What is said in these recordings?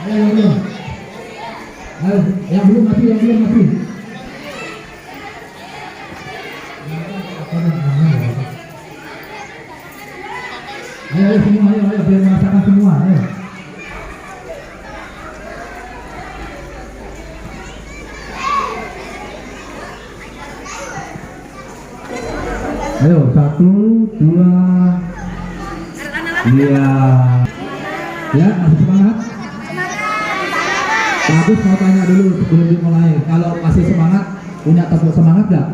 Ayo, ayo, yang belum mati. Ayo semua, ayo biar merasakan semua, ayo. Ayo, 1, 2. Iya. Ya, masih semangat? Bagus, mau tanya dulu sebelum dimulai. Kalau masih semangat, punya tepuk semangat gak?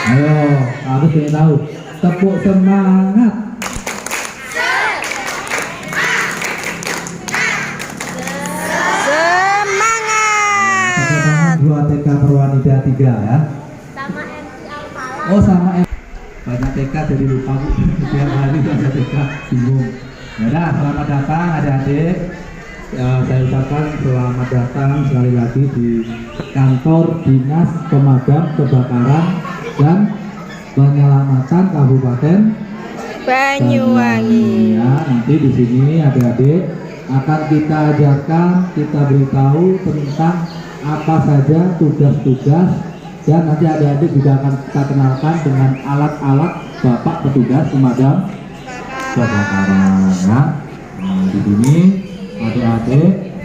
Ayo, Agus ingin tahu. Tepuk semangat. Semangat. Dua TK Perwanida 3 ya. Sama MC Alpala. Oh sama banyak TK jadi lupa Bu. Setiap hari ada TK bingung. Ya, selamat datang adik-adik. Ya, saya ucapkan selamat datang sekali lagi di kantor Dinas Pemadam Kebakaran dan Penyelamatan Kabupaten Banyuwangi. Ya, nanti di sini adik-adik akan kita ajarkan, kita beritahu tentang apa saja tugas-tugas, dan nanti adik-adik juga akan kita kenalkan dengan alat-alat Bapak petugas pemadam kebakaran. Ya. Nah, di sini adik-adik,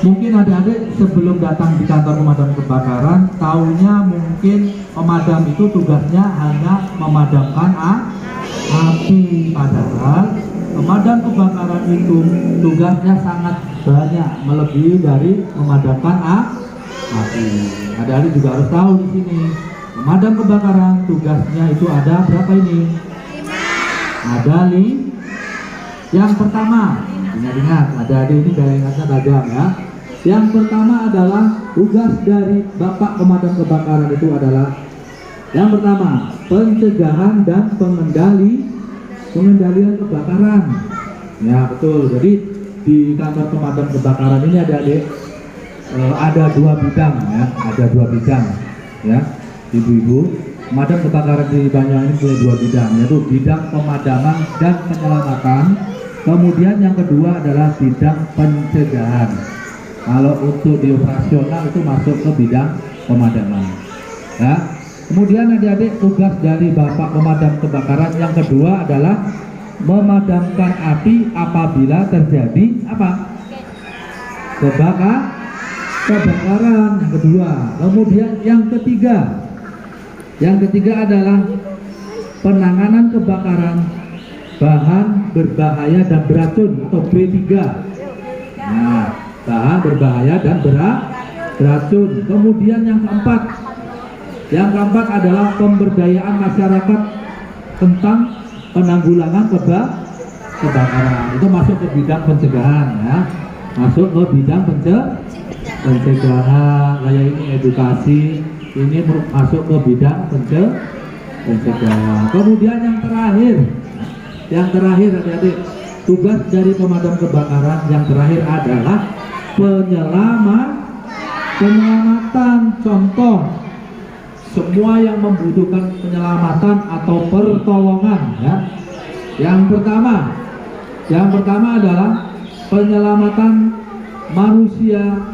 mungkin adik-adik sebelum datang di kantor pemadam kebakaran, taunya mungkin pemadam itu tugasnya hanya memadamkan api, padahal pemadam kebakaran itu tugasnya sangat banyak, melebihi dari memadamkan api. Adik-adik juga harus tahu di sini, pemadam kebakaran tugasnya itu ada berapa ini? 5. Ada 5. Yang pertama, ingat-ingat, adik-adik ini daya ingatnya tajam ya. Yang pertama adalah tugas dari Bapak pemadam kebakaran itu adalah yang pertama, pencegahan dan pengendalian kebakaran. Ya betul. Jadi di kantor pemadam kebakaran ini adik-adik ada 2 bidang ya, ada 2 bidang ya, ibu-ibu. Pemadam kebakaran di Banyuwangi punya 2 bidang, yaitu bidang pemadaman dan penyelamatan. Kemudian yang kedua adalah bidang pencegahan. Kalau untuk di operasional itu masuk ke bidang pemadaman. Ya. Kemudian adik-adik tugas dari Bapak pemadam kebakaran yang kedua adalah memadamkan api apabila terjadi apa? Kebakaran yang kedua. Kemudian yang ketiga adalah penanganan kebakaran bahan berbahaya dan beracun atau B3. Nah, bahan berbahaya dan beracun. Kemudian yang keempat adalah pemberdayaan masyarakat tentang penanggulangan kebakaran. Itu masuk ke bidang pencegahan ya. Masuk ke bidang pencegahan. Kayak ini edukasi, ini masuk ke bidang pencegahan. Kemudian yang terakhir adik-adik, tugas dari pemadam kebakaran yang terakhir adalah penyelamatan. Contoh, semua yang membutuhkan penyelamatan atau pertolongan ya. Yang pertama adalah penyelamatan manusia,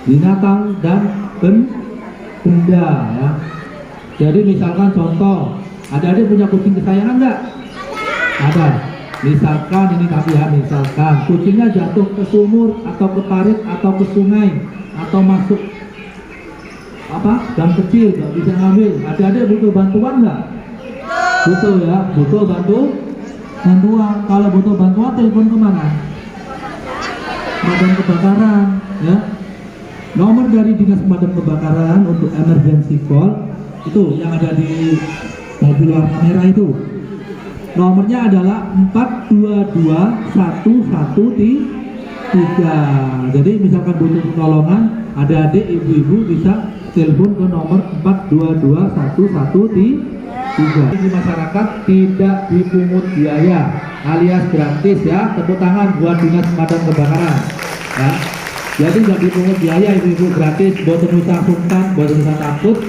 binatang dan benda ya. Jadi misalkan contoh, adik-adik punya kucing kesayangan enggak? Ada. Misalkan ini tapi ya, misalkan kucingnya jatuh ke sumur atau ke parit atau ke sungai atau masuk dam kecil, nggak bisa ngambil. Adik-adik butuh bantuan nggak? Butuh ya, butuh bantuan. Kalau butuh bantuan telepon kemana? Pemadam kebakaran ya. Nomor dari Dinas Pemadam Kebakaran untuk emergency call itu yang ada di mobil warna merah itu. Nomornya adalah 422113. Jadi misalkan butuh pertolongan, adik-adik, ibu-ibu bisa telepon ke nomor 422113. Di masyarakat tidak dipungut biaya alias gratis ya. Tepuk tangan buat Dinas Pemadam Kebakaran ya. Jadi nggak dipungut biaya, ibu-ibu, gratis. Boten usah sungkan, boten usah takut.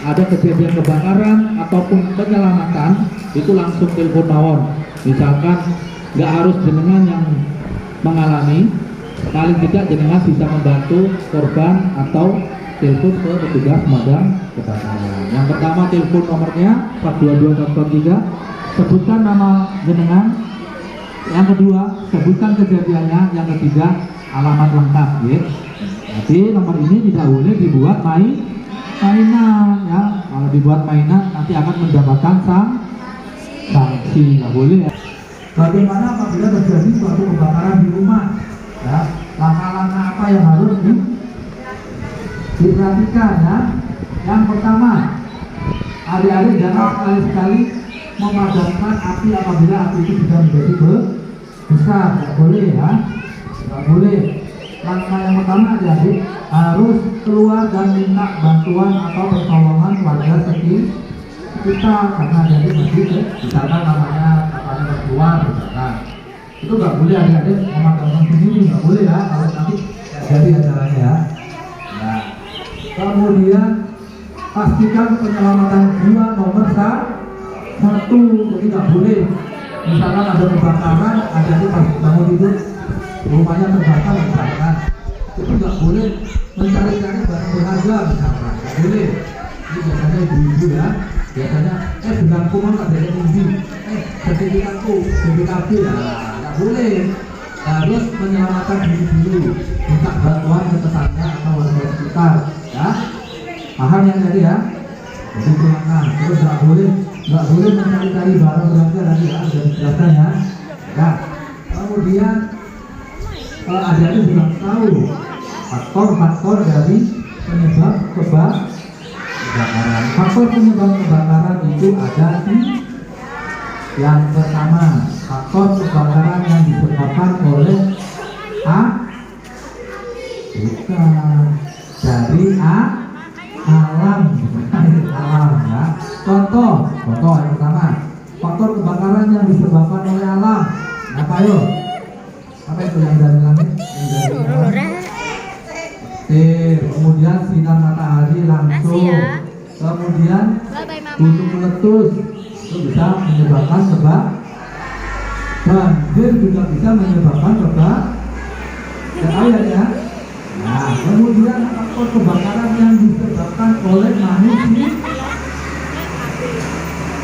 Ada kejadian kebakaran ataupun penyelamatan, itu langsung telepon mawon. Misalkan nggak harus jenengan yang mengalami, paling tidak jenengan bisa membantu korban atau telepon ke petugas pemadam kebakaran. Yang pertama telepon nomornya 422 sebutkan nama jenengan. Yang kedua sebutkan kejadiannya. Yang ketiga alamat lengkap, ya. Jadi nomor ini tidak boleh dibuat mainan, ya. Kalau dibuat mainan nanti akan mendapatkan sanksi, nggak boleh, ya. Bagaimana apabila terjadi suatu kebakaran di rumah, ya? Langkah-langkah apa yang harus diperhatikan, ya? Yang pertama, adik-adik jangan sekali-sekali memadamkan api apabila api itu sudah menjadi besar, nggak boleh, ya. Nggak boleh. Langkah yang pertama adik-adik harus keluar dan minta bantuan atau pertolongan warga sekitar, karena adik-adik masih misalkan namanya katanya keluar, misalkan itu nggak boleh adik-adik memadamkan sendiri, nggak boleh, ya, kalau nanti jadi acaranya, ya. Nah, kemudian pastikan penyelamatan jiwa nomor 1. Jadi nggak boleh misalkan ada kebakaran, adik-adik pas bangun tidur rumahnya terbakar misalkan, itu nggak boleh mencari-cari barang berharga misalkan, nggak boleh. Ini biasanya ibu-ibu, ya, biasanya bilangku mau nggak ada tinggi, sertifikatku BPKB, ya, nggak boleh. Harus menyelamatkan diri dulu, minta bantuan ke tetangga atau warga sekitar, ya. Paham ya tadi, ya? Jadi itu langkah. Terus nggak boleh mencari-cari barang berharga tadi, ya, sudah dijelaskan, ya. Ya. Kemudian adik-adik juga tahu faktor-faktor dari penyebab kebakaran. Faktor penyebab kebakaran itu ada di yang pertama, faktor kebakaran yang disebabkan oleh bukan dari alam, ya. Contoh yang pertama, faktor kebakaran yang disebabkan oleh alam. Apa yuk? Apa itu yang dari langit? Yang dari langit. Kemudian sinar matahari langsung. Kemudian gunung meletus itu bisa menyebabkan kebakaran. Banjir juga bisa menyebabkan kebakaran, ya. Nah, kemudian faktor kebakaran yang disebabkan oleh manusia.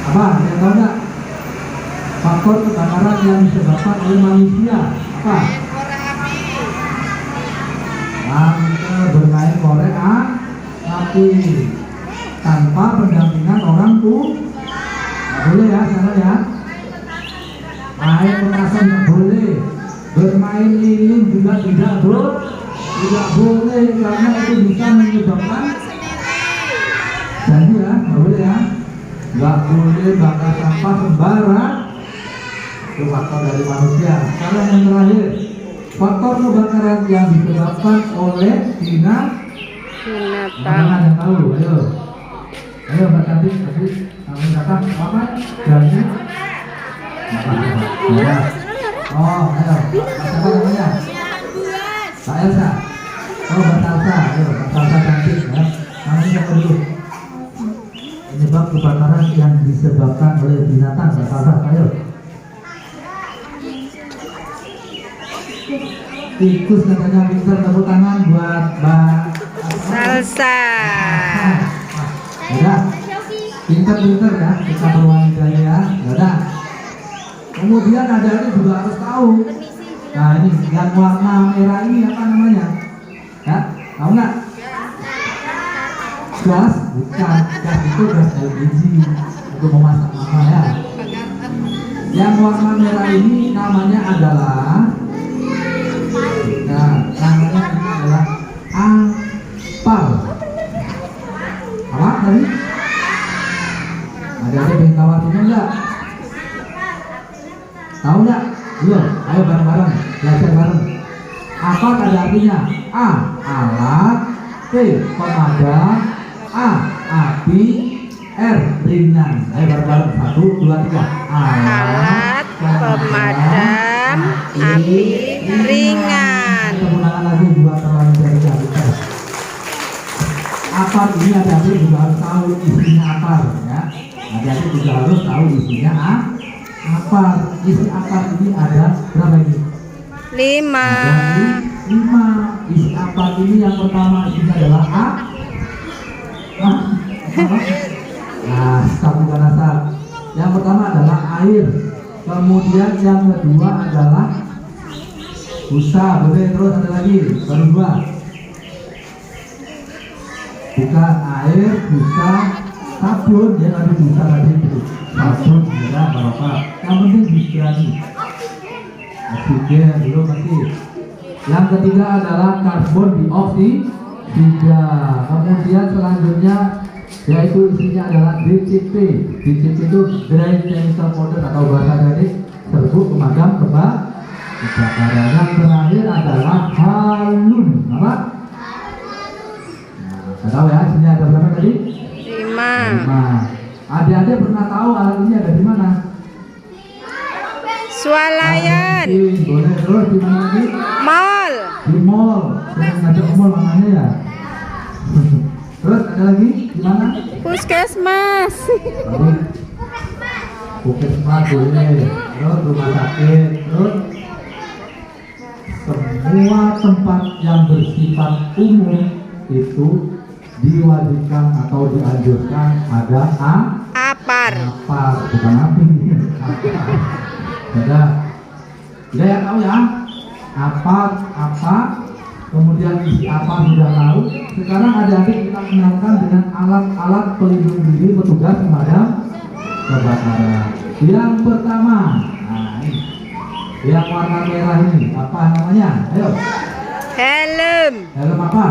Apa? Yang tahu nggak? Faktor kebakaran yang disebabkan oleh manusia apa? Bermain korek api tanpa pendampingan orang tua. Nggak boleh, ya, sana, ya. Main petasan nggak boleh. Bermain lilin juga tidak boleh karena itu bisa menyebabkan. Jadi, ya, nggak boleh, ya. Nggak boleh bakar sampah sembarang. Itu faktor dari manusia. Sekarang yang terakhir, faktor kebakaran yang disebabkan oleh binatang. Yang tahu, ayo Mbak Cantik, kamu datang apa? Jadi, ya. Oh, ayo. Siapa namanya? Mbak Elsa. Oh, Mbak Salsa, ayo, Mbak Salsa cantik, ya. Namanya siapa dulu? Penyebab kebakaran yang disebabkan oleh binatang, Mbak Salsa, ayo. Tikus katanya, pintar, tepuk tangan buat Mbak Salsa. Ya, pintar-pintar, ya, kita berwanita, ya. Yaudah. Kemudian adik-adik juga harus tahu. Nah, ini yang warna merah ini apa namanya? Ya, tahu nggak? Gas, bukan. Gas itu gas LPG untuk memasak makanan, ya. Yang warna merah ini namanya adalah, nah, namanya ini adalah ampar. Apa tadi? Ada yang tahu artinya enggak? Tahu enggak? Belum? Ayo bareng-bareng belajar bareng. Apa ada artinya? A. Alat. P. Pemadam. A. Api. R. Ringan. Ayo bareng-bareng. 1, 2, 3. Alat pemadam api ringan. Menggunakan lagi dua terlalu dari kita. Apar ini adik-adik juga harus tahu isinya apar, ya. Adik-adik juga harus tahu isinya apar. Isi apar ini ada berapa ini? 5. Ada 5. Isi apa ini? Yang pertama isinya adalah A. Nah, satu kanasa. Yang pertama adalah air. Kemudian yang kedua adalah busa. Boleh terus ada lagi. Baru 2. Bukan air, busa, sabun. Ya tadi busa tadi itu. Sabun, ya apa-apa. Yang penting diberani. Oksigen dulu masih. Yang ketiga adalah karbon dioksida. Kemudian selanjutnya yaitu isinya adalah DCP. DCP itu dry chemical powder atau bahasa dari serbuk pemadam kebakaran. Yang terakhir adalah halun. Apa? Nah, tahu ya, sini ada berapa tadi? 5. 5. Adik-adik pernah tahu alat ini ada di mana? Swalayan. Boleh terus di mana lagi? Mall. Di mall. Sering ngajak ke mall namanya ya. Terus ada lagi di mana? Puskesmas. Puskesmas boleh. Terus rumah sakit. Terus semua tempat yang bersifat umum itu diwajibkan atau dianjurkan ada Apar. bukan api. Ada. Sudah ya tahu ya? Apa? Kemudian isi apa sudah tahu. Sekarang adik-adik kita kenalkan dengan alat-alat pelindung diri petugas pemadam kebakaran. Yang pertama, nah ini, yang warna merah ini, apa namanya? Ayo. Helm. Helm apa?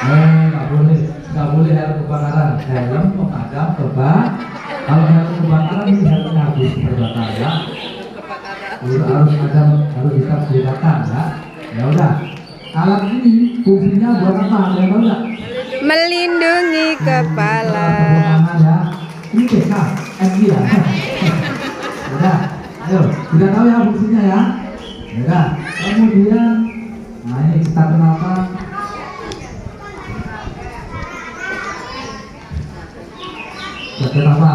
Nggak boleh helm kebakaran. Helm pemadam kebakaran. Kalau helm kebakaran ini helmnya habis terbakar ya. Harus bisa bedakan ya. Ya udah. Alat ini fungsinya buat apa? Ada yang tahu nggak? Melindungi kepala. Ya. Ini BK, MI ya. Udah. Ayo, sudah tahu ya fungsinya ya. Udah. Kemudian, nah ini kita kenalkan. Jaket apa?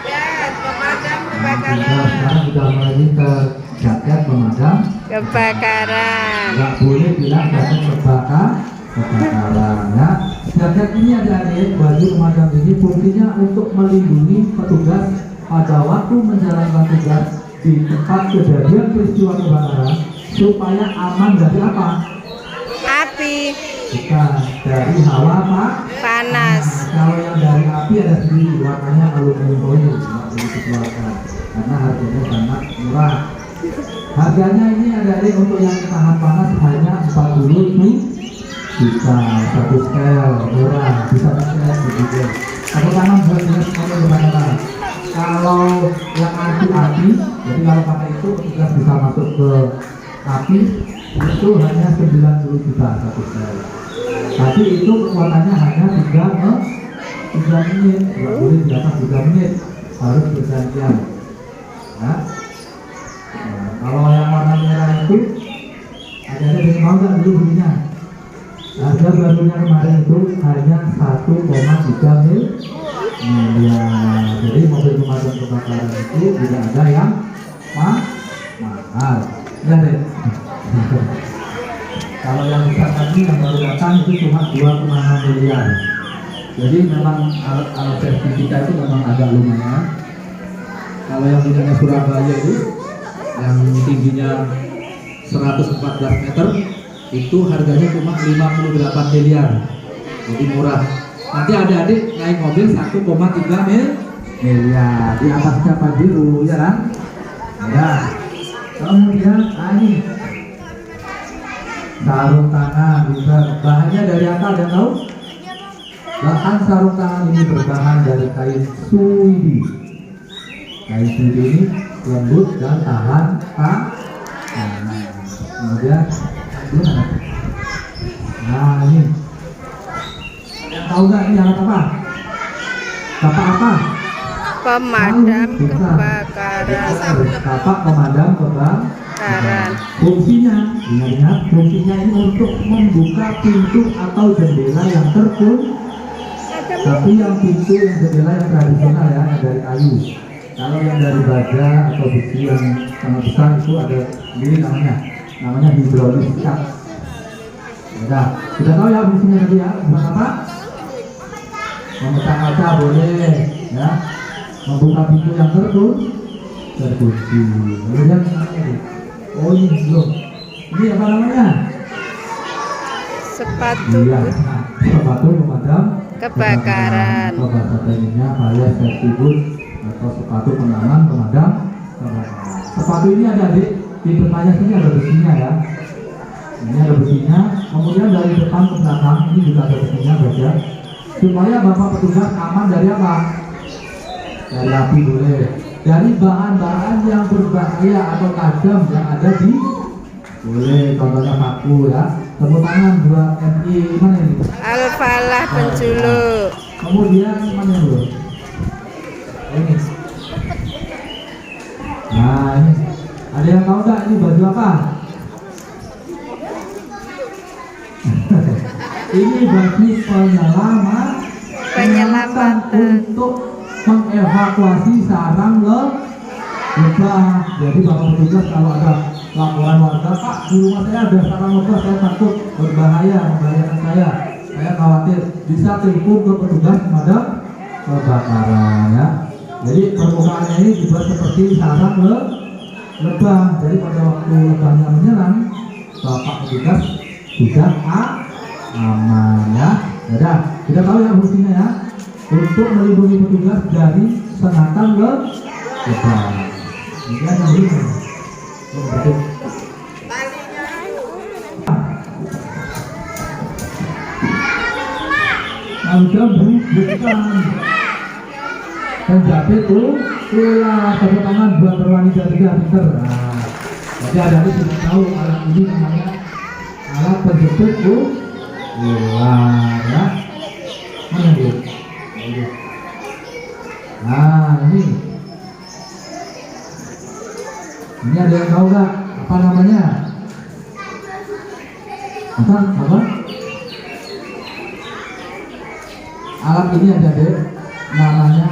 Jaket pemadam kebakaran. Sekarang sudah mulai ke jaket pemadam Kebakaran. nggak boleh bilang jaket kebakaran ya. Jaket ini adik-adik, baju pemadam ini fungsinya untuk melindungi petugas pada waktu menjalankan tugas di tempat kejadian peristiwa kebakaran supaya aman dari apa? Api. Bukan, dari hawa apa? Panas. Kalau yang dari api ada sendiri, warnanya aluminium foil, nggak boleh dikeluarkan karena harganya sangat murah. Harganya ini adik-adik untuk yang tahan panas hanya 40 juta, satu stel, murah, bisa pakai juga. Tepuk tangan buat dia semuanya kebakaran. Kalau yang anti api, jadi kalau pakai itu petugas bisa masuk ke api itu hanya 90 juta satu stel. Tapi itu kekuatannya hanya 3 menit, nggak boleh di atas 3 menit, harus bergantian. Ya. Nah, kalau yang warna merah itu ada yang mau nggak dulu belinya? Harga barunya kemarin itu hanya 1,3 miliar. Jadi mobil pemadam kebakaran itu tidak ada yang mahal. Ya deh. Kalau yang besar tadi yang baru datang itu cuma 2,6 miliar. Jadi memang alat sertifikat itu memang agak lumayan. Kalau yang punyanya Surabaya itu yang tingginya 114 meter itu harganya cuma 58 miliar. Jadi murah. Nanti adik-adik naik mobil 1,3 miliar. Di atasnya apa biru ya kan? Ya. Kemudian ini sarung tangan bisa bahannya dari apa? Ada yang tahu? Bahan sarung tangan ini berbahan dari kain suidi. Kain suidi ini lembut dan tahan panas. Kemudian nah ini yang tahu nggak ini alat apa? Apa? Pemadam kebakaran. Kapak pemadam kebakaran. Fungsinya, ingat fungsinya ini untuk membuka pintu atau jendela yang terkunci. Tapi yang pintu yang jendela yang tradisional ya, yang dari kayu. Kalau yang dari baja atau besi yang sangat besar itu ada sendiri namanya hidrolis cut. Ya, sudah tahu ya fungsinya tadi ya, buat apa? Memecah kaca boleh, ya. Membuka pintu yang terkunci. Kemudian oh ini belum. Ini apa namanya? Sepatu Iya, sepatu pemadam kebakaran. atau bahasa tekniknya alias safety boot atau sepatu pengaman pemadam kebakaran. Sepatu ini ada di depannya sini ada besinya ya. Ini ada besinya. Kemudian dari depan ke belakang ini juga ada besinya baja. Supaya bapak petugas aman dari apa? Dari api boleh. Dari bahan-bahan yang berbahaya atau tajam yang ada di boleh, contohnya paku ya. Tepuk tangan buat MI mana ini? Al-Falah penculuk. Kemudian mana dulu? Ini. Nah ini, ada yang tahu nggak ini baju apa? Ini baju penyelamatan untuk mengevakuasi sarang lebah. Jadi bapak petugas kalau ada laporan warga, Pak di rumah saya ada sarang lebah, saya takut berbahaya, membahayakan saya khawatir, bisa telepon ke petugas pemadam kebakaran ya. Jadi permukaannya ini dibuat seperti sarang lebah. Jadi pada waktu lebahnya menyerang, bapak petugas sudah aman ya. Sudah, kita tahu ya fungsinya ya, untuk melindungi petugas dari sengatan lebah. Ini yang ini. Bukan penjahit itu tepuk tangan buat wanita juga pinter. Nah, jadi ada sudah tahu alat ini namanya alat penjepit ular ya. Mana dia? Nah ini ada yang tahu nggak apa namanya? Apa? Alat ini ada deh, namanya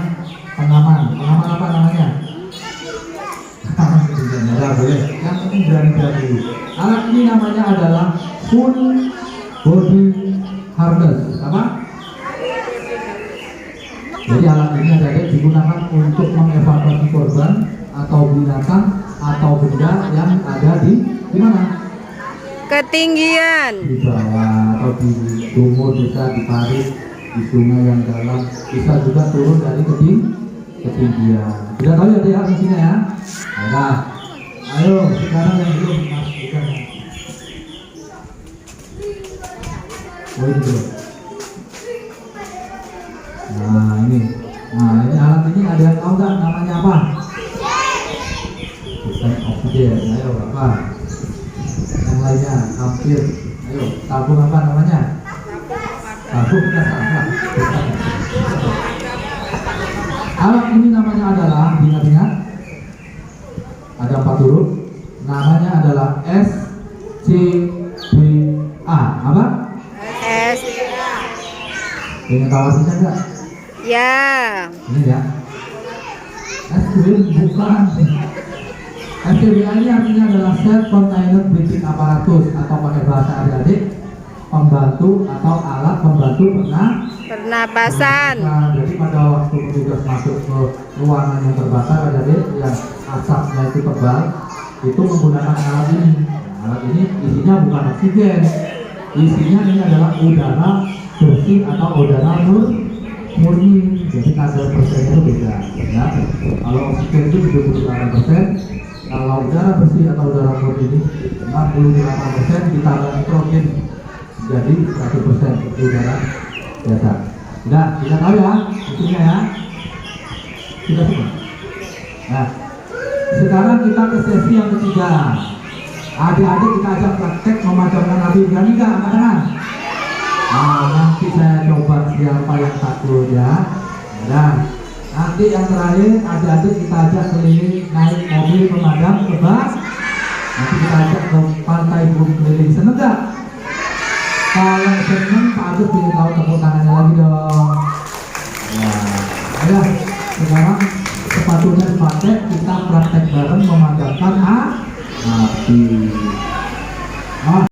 pengaman. Pengaman apa namanya? Ya boleh. Yang penting berani. Alat ini namanya adalah full body harness. Apa? Jadi alat ini ada digunakan untuk mengevakuasi korban atau binatang atau benda yang ada di mana? Ketinggian. Di bawah atau di sumur, bisa ditarik di sungai yang dalam, bisa juga turun dari ketinggian. Sudah tahu ya dia fungsinya ya? Nah, ayo sekarang yang belum masukkan. Oh ini dulu. Nah ini alat ini ada yang tahu nggak namanya apa? Bukan oksigen. Ayo apa? Yang lainnya hampir. Ayo tabung apa namanya? Tabung kita salah. Alat ini namanya adalah, ingat-ingat, ada 4 huruf. Namanya adalah SCBA. Apa? S. Ingin tahu artinya enggak? Ya. Ini ya. SCBA bukan. SCBA ini artinya adalah Self Contained Breathing Apparatus, atau pakai bahasa adik-adik, pembantu atau alat pembantu Pernapasan. Nah, jadi pada waktu petugas masuk ke ruangan yang terbakar, adik-adik, yang asapnya itu tebal, itu menggunakan alat ini. Nah, alat ini isinya bukan oksigen, isinya ini adalah udara bersih atau udara murni. Jadi kadar persennya itu beda ya. Kalau oksigen itu 78%, kalau udara bersih atau udara murni ini 68% ditambah nitrogen, jadi 100% udara biasa. Sudah, kita tahu ya fungsinya ya. Sudah semua. Nah, sekarang kita ke sesi yang ketiga. Adik-adik kita ajak praktek memadamkan api. Berani nggak angkat tangan? Nah, nanti saya coba siapa yang takut ya. Nah, nanti yang terakhir adik-adik kita ajak keliling naik mobil pemadam kebakaran. Nanti kita ajak ke pantai Bumi keliling. Seneng nggak? Kalau seneng, Pak Agus ingin tahu tepuk tangannya lagi dong. Nah, ayo sekarang sepatunya dipakai, kita praktek bareng memadamkan api.